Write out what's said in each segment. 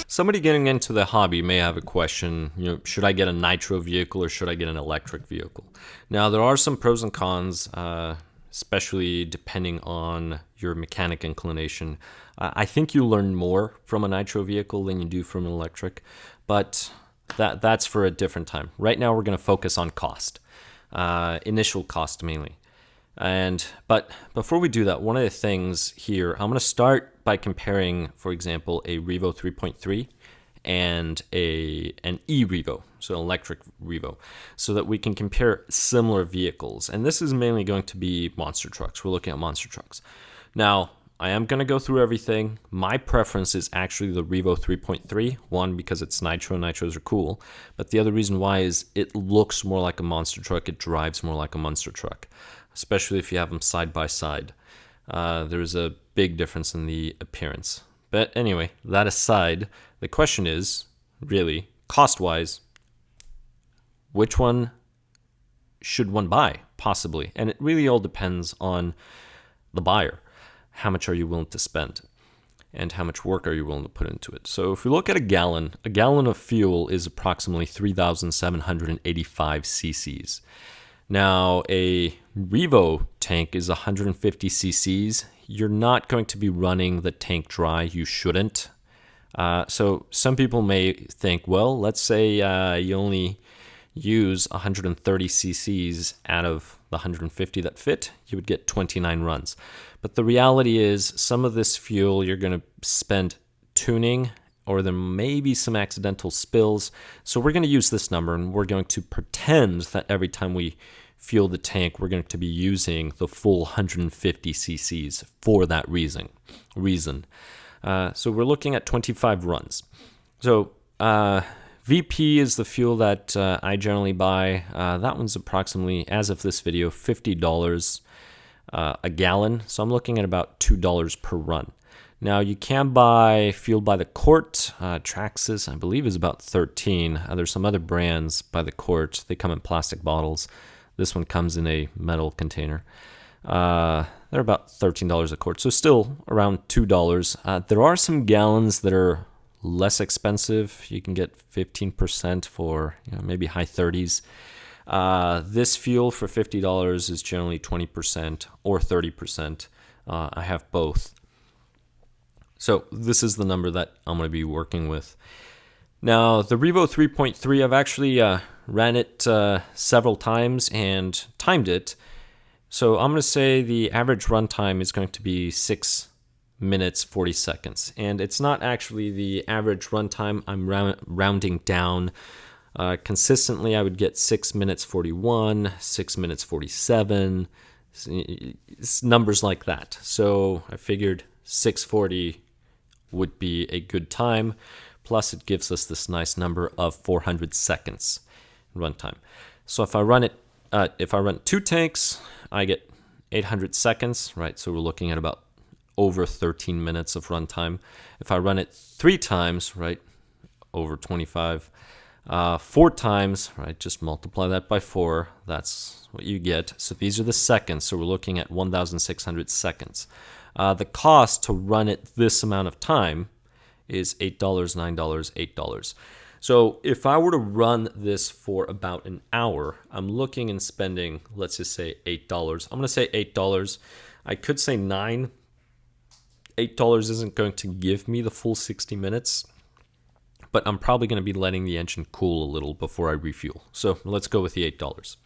Somebody getting into the hobby may have a question, should I get a nitro vehicle or should I get an electric vehicle? Now, there are some pros and cons, especially depending on your mechanic inclination. I think you learn more from a nitro vehicle than you do from an electric, but that's for a different time. Right now, we're going to focus on cost, initial cost mainly. But before we do that, one of the things here, I'm going to start by comparing, for example, a Revo 3.3 and an E-Revo, so an electric Revo, so that we can compare similar vehicles. And this is mainly going to be monster trucks. We're looking at monster trucks. Now, I am going to go through everything. My preference is actually the Revo 3.3. One, because it's nitro. Nitros are cool. But the other reason why is it looks more like a monster truck. It drives more like a monster truck, especially if you have them side by side. There's a big difference in the appearance. But anyway, that aside, the question is, really, cost-wise, which one should one buy, possibly? And it really all depends on the buyer. How much are you willing to spend? And how much work are you willing to put into it? So if we look at a gallon of fuel is approximately 3,785 cc's. Now, a Revo tank is 150 cc's. You're not going to be running the tank dry. You shouldn't. So some people may think, well, let's say you only use 130 cc's out of the 150 that fit, you would get 29 runs. But the reality is some of this fuel you're going to spend tuning, or there may be some accidental spills. So we're going to use this number, and we're going to pretend that every time we fuel the tank, we're going to be using the full 150 cc's for that reason. So we're looking at 25 runs. So VP is the fuel that I generally buy. That one's approximately, as of this video, $50 a gallon. So I'm looking at about $2 per run. Now, you can buy fuel by the quart. Traxxas, I believe, is about $13. There's some other brands by the quart. They come in plastic bottles. This one comes in a metal container. They're about $13 a quart, so still around $2. There are some gallons that are less expensive. You can get 15% for maybe high 30s. This fuel for $50 is generally 20% or 30%. I have both. So this is the number that I'm going to be working with. Now, the Revo 3.3, I've actually ran it several times and timed it. So I'm going to say the average runtime is going to be 6 minutes, 40 seconds. And it's not actually the average runtime. I'm rounding down. Consistently, I would get 6 minutes 41, 6 minutes 47, it's numbers like that. So I figured 640 would be a good time. Plus, it gives us this nice number of 400 seconds runtime. So if I run it, if I run 2 tanks, I get 800 seconds, right? So we're looking at about over 13 minutes of runtime. If I run it 3 times, right, over 25. 4 times, right, just multiply that by 4. That's what you get. So these are the seconds. So we're looking at 1,600 seconds. The cost to run it this amount of time is $8, $9, $8. So if I were to run this for about an hour, I'm looking and spending, let's just say $8. I'm going to say $8. I could say $9. $8 isn't going to give me the full 60 minutes, but I'm probably going to be letting the engine cool a little before I refuel. So let's go with the $8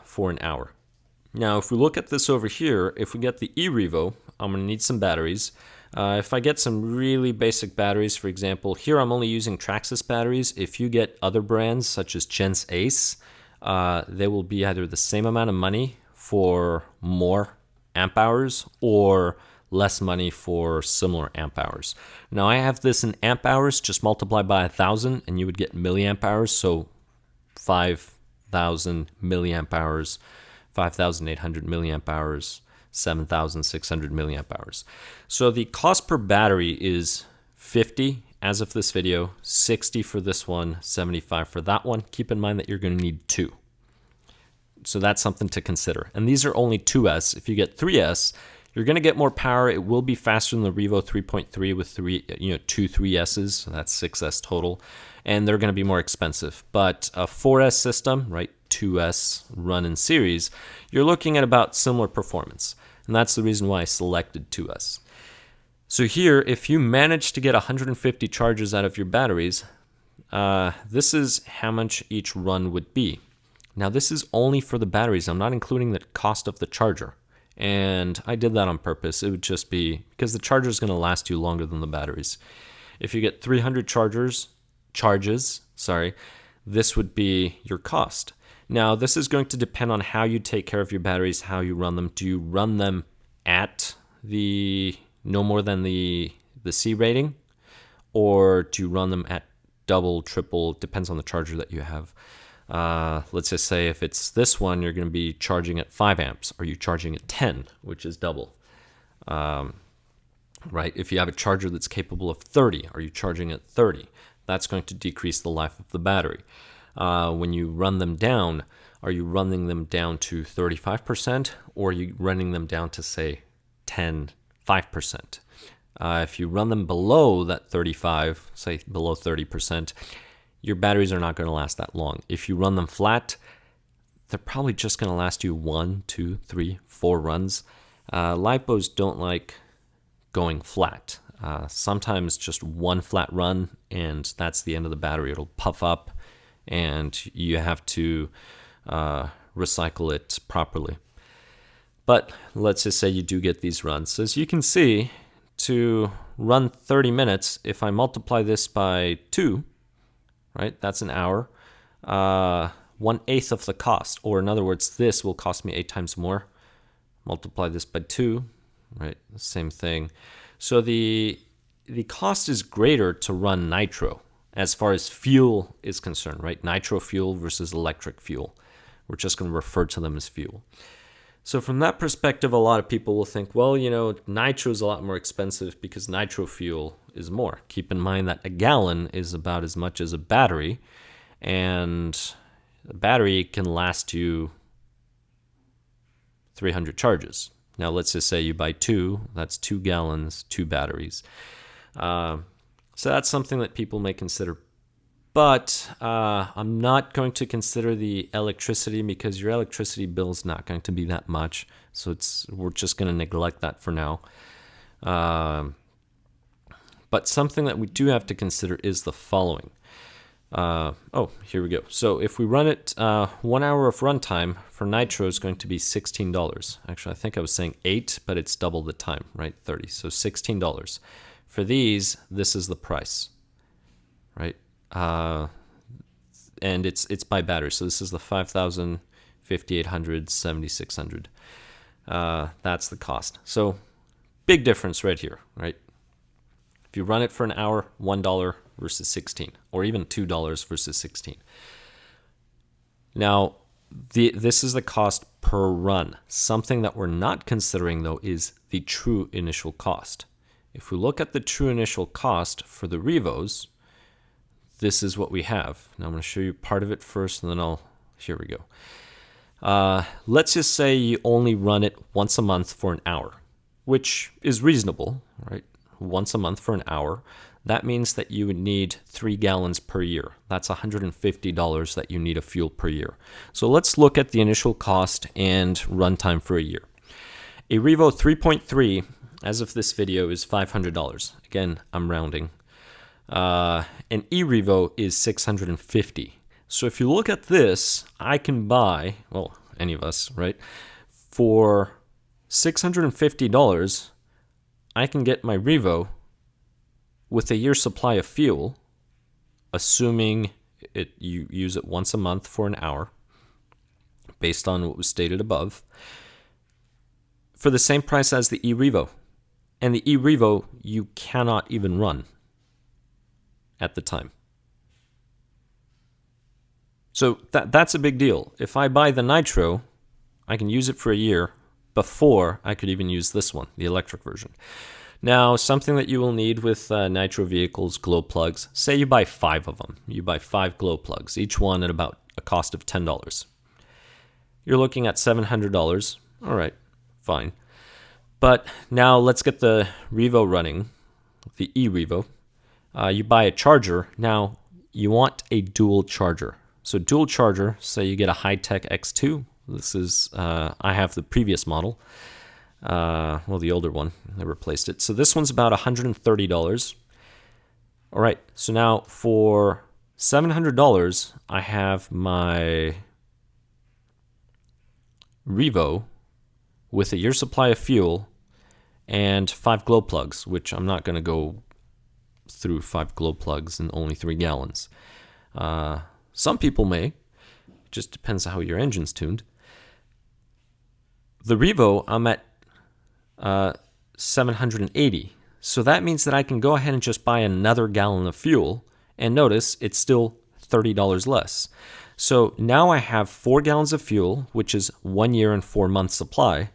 for an hour. Now, if we look at this over here, if we get the E-Revo, I'm going to need some batteries. If I get some really basic batteries, for example, here I'm only using Traxxas batteries. If you get other brands such as Gens Ace, they will be either the same amount of money for more amp hours or less money for similar amp hours. Now I have this in amp hours, just multiply by 1,000 and you would get milliamp hours, so 5 5,000 milliamp hours, 5,800 milliamp hours, 7,600 milliamp hours. So the cost per battery is 50 as of this video, 60 for this one, 75 for that one. Keep in mind that you're going to need 2. So that's something to consider. And these are only 2S. If you get 3S, you're going to get more power. It will be faster than the Revo 3.3 with 2 3S's. So that's 6S total. And they're going to be more expensive. But a 4S system, right, 2S run in series, you're looking at about similar performance. And that's the reason why I selected 2S. So here, if you manage to get 150 charges out of your batteries, this is how much each run would be. Now this is only for the batteries. I'm not including the cost of the charger. And I did that on purpose. It would just be because the charger is going to last you longer than the batteries. If you get 300 charges, this would be your cost. Now this is going to depend on how you take care of your batteries, how you run them. Do you run them at the no more than the C rating, or do you run them at double, triple? Depends on the charger that you have. Let's just say if it's this one, you're going to be charging at 5 amps. Are you charging at 10, which is double? Right? If you have a charger that's capable of 30, are you charging at 30? That's going to decrease the life of the battery. When you run them down, are you running them down to 35%, or are you running them down to, say, 5%? If you run them below that 35, say below 30%, your batteries are not going to last that long. If you run them flat, they're probably just going to last you 1, 2, 3, 4 runs. Lipos don't like going flat. Sometimes just one flat run, and that's the end of the battery. It'll puff up, and you have to recycle it properly. But let's just say you do get these runs. As you can see, to run 30 minutes, if I multiply this by 2, right, that's an hour, 1/8 of the cost. Or in other words, this will cost me 8 times more. Multiply this by 2, right, same thing. So the cost is greater to run nitro as far as fuel is concerned, right? Nitro fuel versus electric fuel. We're just going to refer to them as fuel. So from that perspective, a lot of people will think, well, nitro is a lot more expensive because nitro fuel is more. Keep in mind that a gallon is about as much as a battery, and a battery can last you 300 charges. Now, let's just say you buy 2, that's 2 gallons, 2 batteries. So that's something that people may consider. But I'm not going to consider the electricity because your electricity bill is not going to be that much. So we're just going to neglect that for now. But something that we do have to consider is the following. Here we go. So if we run it 1 hour of runtime for nitro is going to be $16. Actually, I think I was saying 8, but it's double the time, right? 30. So $16. For these, this is the price, right? And it's by battery. So this is the 5,000, 5,800, 7,600. That's the cost. So big difference right here, right? If you run it for an hour, $1 versus 16, or even $2 versus 16. Now, this is the cost per run. Something that we're not considering, though, is the true initial cost. If we look at the true initial cost for the Revos, this is what we have. Now I'm going to show you part of it first, and then here we go. Let's just say you only run it once a month for an hour, which is reasonable, right? Once a month for an hour. That means that you would need 3 gallons per year. That's $150 that you need of fuel per year. So let's look at the initial cost and runtime for a year. A Revo 3.3, as of this video, is $500. Again, I'm rounding. An E-Revo is $650. So if you look at this, I can buy, well, any of us, right? For $650, I can get my Revo with a year's supply of fuel, assuming you use it once a month for an hour, based on what was stated above, for the same price as the E-Revo. And the E-Revo you cannot even run at the time. So that's a big deal. If I buy the nitro, I can use it for a year before I could even use this one, the electric version. Now, something that you will need with nitro vehicles, glow plugs. Say you buy 5 of them. You buy 5 glow plugs, each one at about a cost of $10. You're looking at $700. All right, fine. But now let's get the Revo running, the E-Revo. You buy a charger. Now, you want a dual charger. So dual charger, say you get a Hi-Tech X2. This is, I have the previous model. Well, the older one. They replaced it. So this one's about $130. All right, so now for $700, I have my Revo with a year supply of fuel and 5 glow plugs, which I'm not going to go through 5 glow plugs in only 3 gallons. Some people may. It just depends on how your engine's tuned. The Revo, I'm at $780. So that means that I can go ahead and just buy another gallon of fuel, and notice it's still $30 less. So now I have 4 gallons of fuel, which is 1 year and 4 months supply,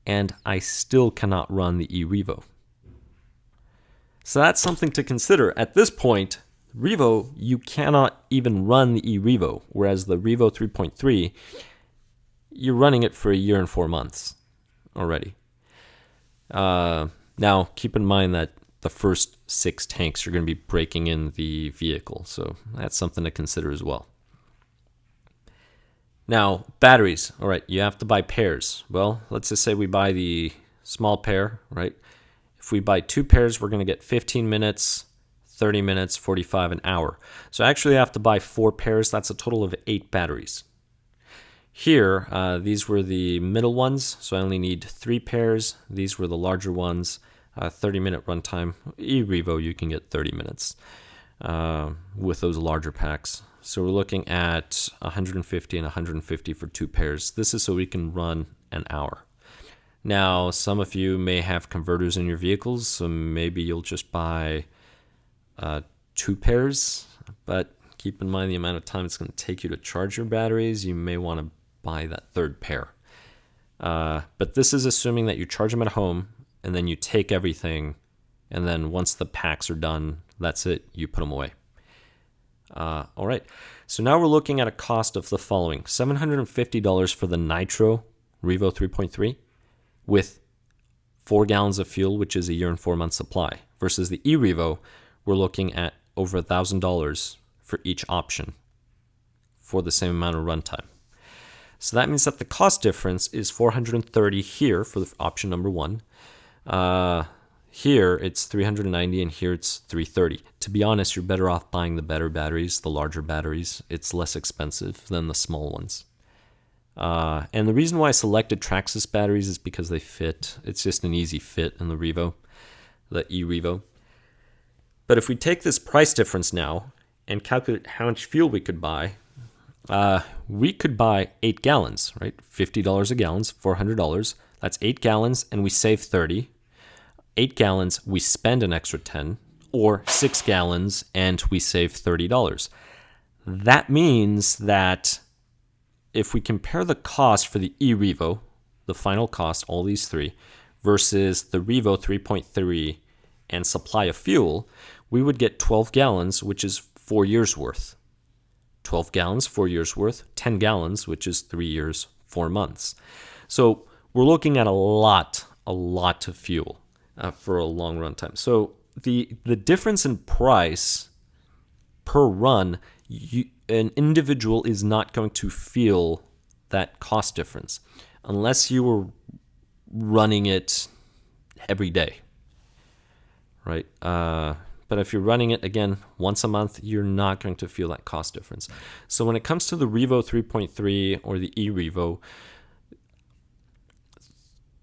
and I still cannot run the E-Revo. So that's something to consider. At this point, Revo, you cannot even run the E-Revo, whereas the Revo 3.3, you're running it for 1 year and 4 months already. Now, keep in mind that the first 6 tanks are going to be breaking in the vehicle, so that's something to consider as well. Now, batteries. All right, you have to buy pairs. Well, let's just say we buy the small pair, right? If we buy 2 pairs, we're going to get 15 minutes, 30 minutes, 45, an hour. So I actually have to buy 4 pairs. That's a total of 8 batteries. Here, these were the middle ones, so I only need 3 pairs. These were the larger ones, 30-minute runtime. E-Revo, you can get 30 minutes with those larger packs. So we're looking at 150 and 150 for 2 pairs. This is so we can run an hour. Now, some of you may have converters in your vehicles, so maybe you'll just buy 2 pairs, but keep in mind the amount of time it's going to take you to charge your batteries. You may want to buy that 3rd pair. But this is assuming that you charge them at home, and then you take everything, and then once the packs are done, that's it, you put them away. All right, so now we're looking at a cost of the following. $750 for the Nitro Revo 3.3 with 4 gallons of fuel, which is 1 year and 4 months supply, versus the E-Revo, we're looking at over $1,000 for each option for the same amount of runtime. So that means that the cost difference is $430 here for the option number 1. Here it's $390 and here it's $330. To be honest, you're better off buying the better batteries, the larger batteries. It's less expensive than the small ones. And the reason why I selected Traxxas batteries is because they fit. It's just an easy fit in the Revo, the E-Revo. But if we take this price difference now and calculate how much fuel we could buy 8 gallons, right? $50 a gallon, $400. That's 8 gallons, and we save 30. 8 gallons, we spend an extra 10, or 6 gallons, and we save $30. That means that if we compare the cost for the E-Revo, the final cost, all these 3, versus the Revo 3.3 and supply of fuel, we would get 12 gallons, which is 4 years worth. 12 gallons, 4 years worth, 10 gallons, which is 3 years, 4 months. So we're looking at a lot of fuel for a long run time. So the difference in price per run, an individual is not going to feel that cost difference unless you were running it every day, right? But if you're running it, again, once a month, you're not going to feel that cost difference. So when it comes to the Revo 3.3 or the E-Revo,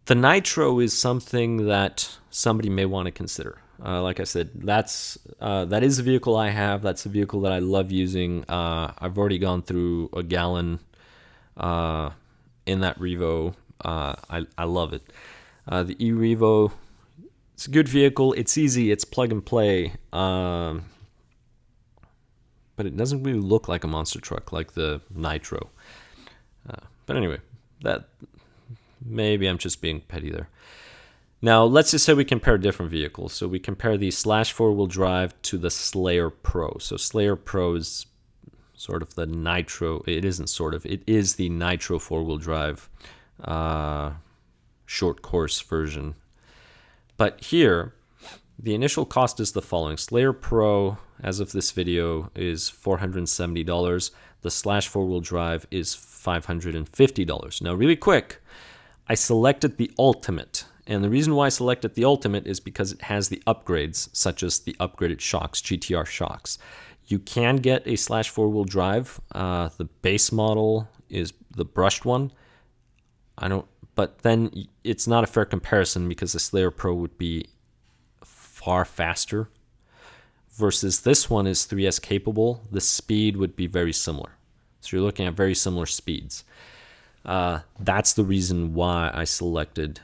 the Nitro is something that somebody may want to consider. Like I said, that is a vehicle I have. That's a vehicle that I love using. I've already gone through a gallon in that Revo. I love it. The E-Revo, it's a good vehicle. It's easy. It's plug and play. but it doesn't really look like a monster truck like the Nitro. But anyway, that maybe I'm just being petty there. Now, let's just say we compare different vehicles. So we compare the Slash 4-wheel drive to the Slayer Pro. So Slayer Pro is sort of the Nitro. It isn't sort of. It is the Nitro 4-wheel drive short course version. But here, the initial cost is the following. Slayer Pro, as of this video, is $470. The Slash 4-wheel drive is $550. Now, really quick, I selected the Ultimate. And the reason why I selected the Ultimate is because it has the upgrades, such as the upgraded shocks, GTR shocks. You can get a Slash 4-wheel drive. The base model is the brushed one. But then it's not a fair comparison because the Slayer Pro would be far faster versus this one is 3S capable. The speed would be very similar. So you're looking at very similar speeds. That's the reason why I selected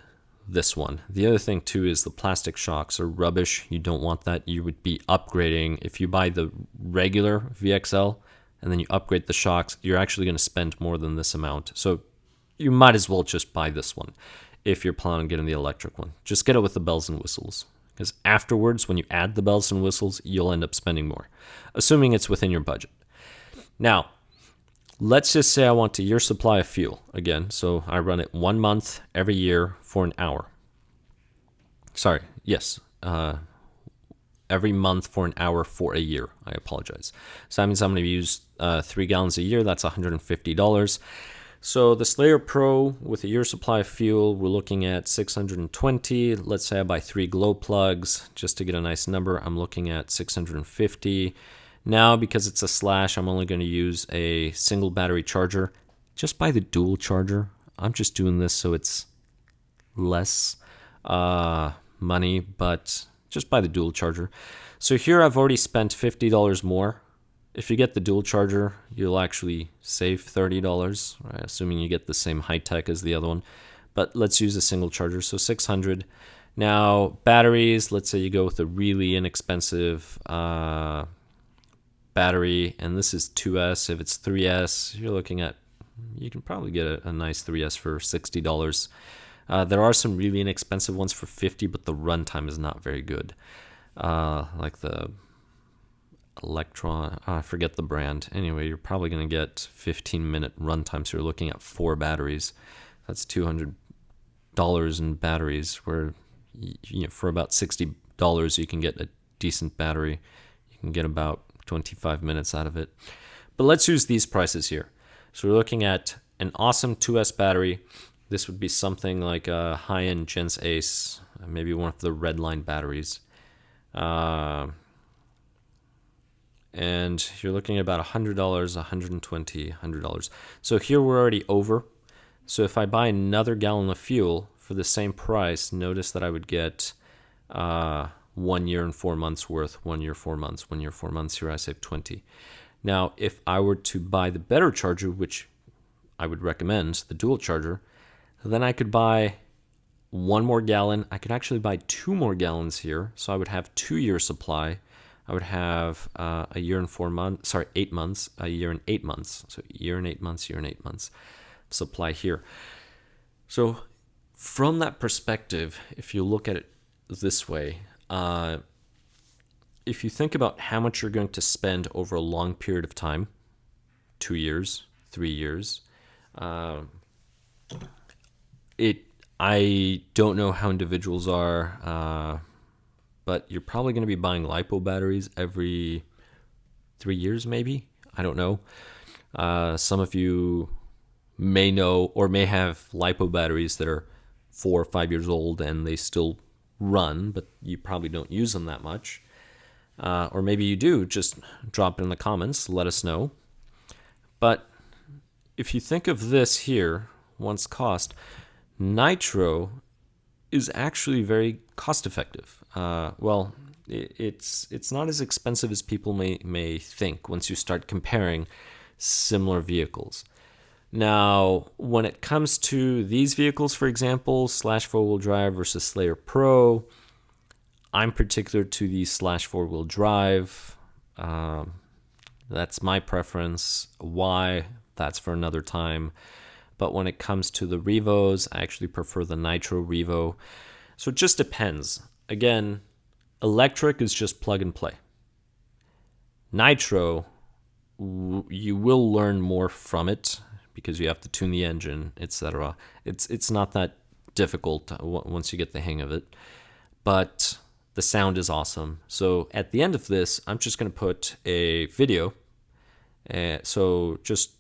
this one. The other thing too is the plastic shocks are rubbish. You don't want that. You would be upgrading. If you buy the regular VXL and then you upgrade the shocks, you're actually going to spend more than this amount. So you might as well just buy this one if you're planning on getting the electric one. Just get it with the bells and whistles, because afterwards when you add the bells and whistles, you'll end up spending more, assuming it's within your budget. Now, let's just say I want a year supply of fuel again. So I run it 1 month every year for an hour. Every month for an hour for a year. I apologize. So that means I'm going to use 3 gallons a year. That's $150. So the Slayer Pro with a year supply of fuel, we're looking at $620. Let's say I buy 3 glow plugs just to get a nice number. I'm looking at $650. Now, because it's a Slash, I'm only going to use a single battery charger. Just buy the dual charger. I'm just doing this so it's less money, but just buy the dual charger. So here I've already spent $50 more. If you get the dual charger, you'll actually save $30, right? Assuming you get the same high tech as the other one. But let's use a single charger, so $600. Now, batteries, let's say you go with a really inexpensive battery, and this is 2S. If it's 3S, you're looking at, you can probably get a nice 3S for $60. There are some really inexpensive ones for $50, but the runtime is not very good. Like the Electron, I forget the brand. Anyway, you're probably going to get 15-minute runtime, so you're looking at 4 batteries. That's $200 in batteries, where for about $60 you can get a decent battery. You can get about 25 minutes out of it. But let's use these prices here. So we're looking at an awesome 2S battery. This would be something like a high-end Gens Ace, maybe one of the Redline batteries. And you're looking at about $100, $120, $100. So here we're already over. So if I buy another gallon of fuel for the same price, notice that I would get 1 year and 4 months worth, 1 year, 4 months, 1 year, 4 months. Here I save 20. Now, if I were to buy the better charger, which I would recommend, the dual charger, then I could buy 1 more gallon. I could actually buy 2 more gallons here. So I would have 2 year supply. I would have a year and 4 months, 8 months, a year and 8 months. So year and 8 months, year and 8 months supply here. So from that perspective, if you look at it this way, if you think about how much you're going to spend over a long period of time, 2 years, 3 years, I don't know how individuals are, but you're probably going to be buying LiPo batteries every 3 years, maybe. I don't know. Some of you may know or may have LiPo batteries that are 4 or 5 years old and they still run, but you probably don't use them that much. Or maybe you do. Just drop it in the comments. Let us know. But if you think of this here, once cost, nitro is actually very cost effective. Well, it's not as expensive as people may think once you start comparing similar vehicles. Now, when it comes to these vehicles, for example, Slash 4-wheel drive versus Slayer Pro, I'm particular to the Slash 4-wheel drive. That's my preference. Why? That's for another time. But when it comes to the Revos, I actually prefer the Nitro Revo. So it just depends. Again, electric is just plug and play. Nitro, you will learn more from it because you have to tune the engine, etc. It's not that difficult once you get the hang of it. But the sound is awesome. So at the end of this, I'm just going to put a video. So just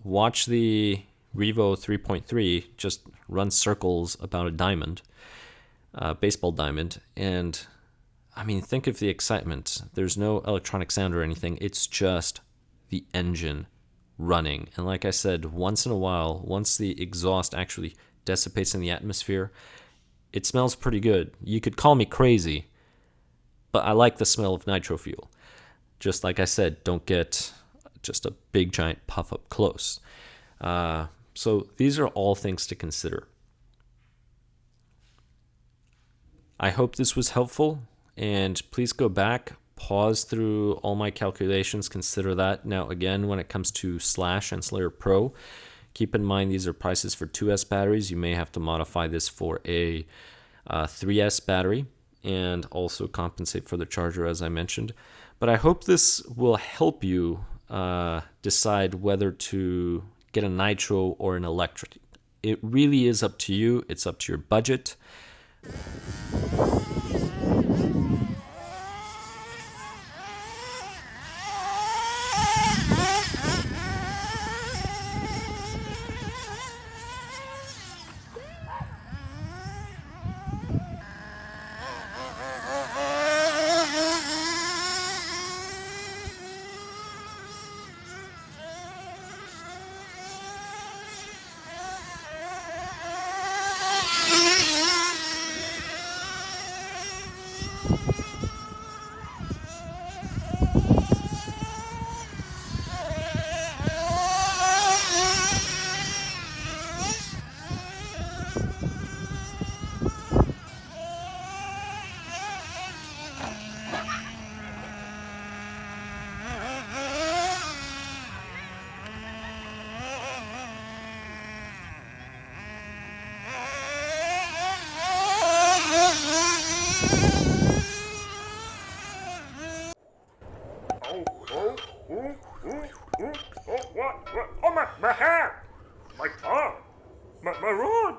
watch the Revo 3.3 just run circles about a diamond, baseball diamond, and I mean, think of the excitement. There's no electronic sound or anything. It's just the engine running. And like I said, once in a while, once the exhaust actually dissipates in the atmosphere, it smells pretty good. You could call me crazy, but I like the smell of nitro fuel. Just like I said, don't get just a big giant puff up close. So these are all things to consider. I hope this was helpful, and please go back, pause through all my calculations, consider that. Now again, when it comes to Slash and Slayer Pro, keep in mind these are prices for 2S batteries. You may have to modify this for a 3S battery and also compensate for the charger, as I mentioned. But I hope this will help you decide whether to get a nitro or an electric. It really is up to you. It's up to your budget. What? Oh, my hair! My arm! My rod!